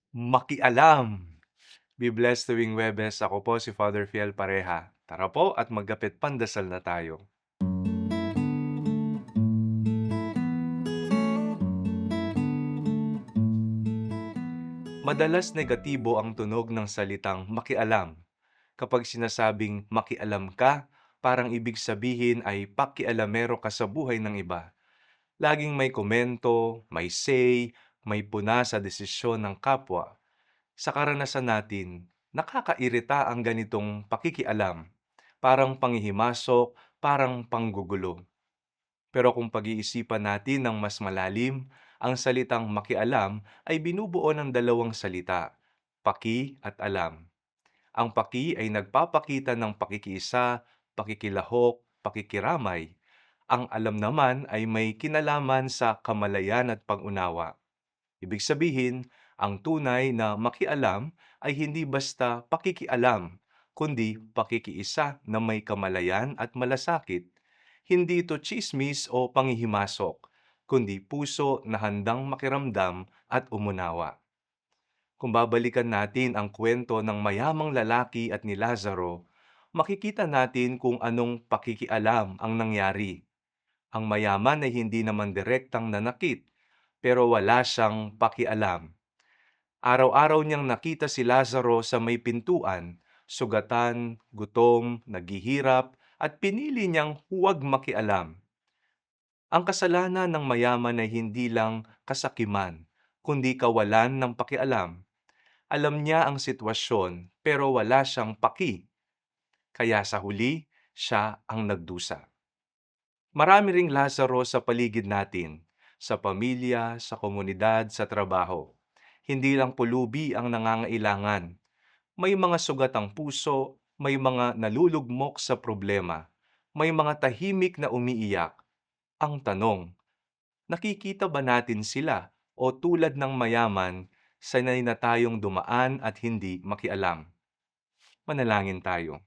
Makialam. Be blessed tuwing Huwebes. Ako po si Father Fiel Pareha. Tara po at magkapit pandasal na tayo. Madalas negatibo ang tunog ng salitang makialam. Kapag sinasabing makialam ka, parang ibig sabihin ay pakialamero ka sa buhay ng iba. Laging may komento, may say, may puna sa desisyon ng kapwa. Sa karanasan natin, nakakairita ang ganitong pakikialam. Parang panghihimasok, parang panggugulo. Pero kung pag-iisipan natin ng mas malalim, ang salitang makialam ay binubuo ng dalawang salita, paki at alam. Ang paki ay nagpapakita ng pakikiisa, pakikilahok, pakikiramay. Ang alam naman ay may kinalaman sa kamalayan at pag-unawa. Ibig sabihin, ang tunay na makialam ay hindi basta pakikialam, kundi pakikiisa na may kamalayan at malasakit. Hindi ito tsismis o panghihimasok, kundi puso na handang makiramdam at umunawa. Kung babalikan natin ang kwento ng mayamang lalaki at ni Lazaro, makikita natin kung anong pakikialam ang nangyari. Ang mayaman ay hindi naman direktang nanakit, pero wala siyang pakialam. Araw-araw niyang nakita si Lazaro sa may pintuan, sugatan, gutom, naghihirap, at pinili niyang huwag makialam. Ang kasalanan ng mayaman ay hindi lang kasakiman, kundi kawalan ng pakialam. Alam niya ang sitwasyon, pero wala siyang paki. Kaya sa huli, siya ang nagdusa. Marami ring Lazaro sa paligid natin, sa pamilya, sa komunidad, sa trabaho. Hindi lang pulubi ang nangangailangan. May mga sugat ang puso, may mga nalulugmok sa problema, may mga tahimik na umiiyak. Ang tanong, nakikita ba natin sila o tulad ng mayaman, sanay na tayong dumaan at hindi makialam? Manalangin tayo.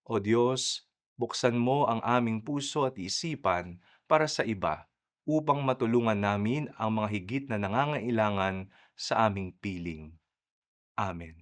O Diyos, buksan mo ang aming puso at isipan para sa iba upang matulungan namin ang mga higit na nangangailangan sa aming piling. Amen.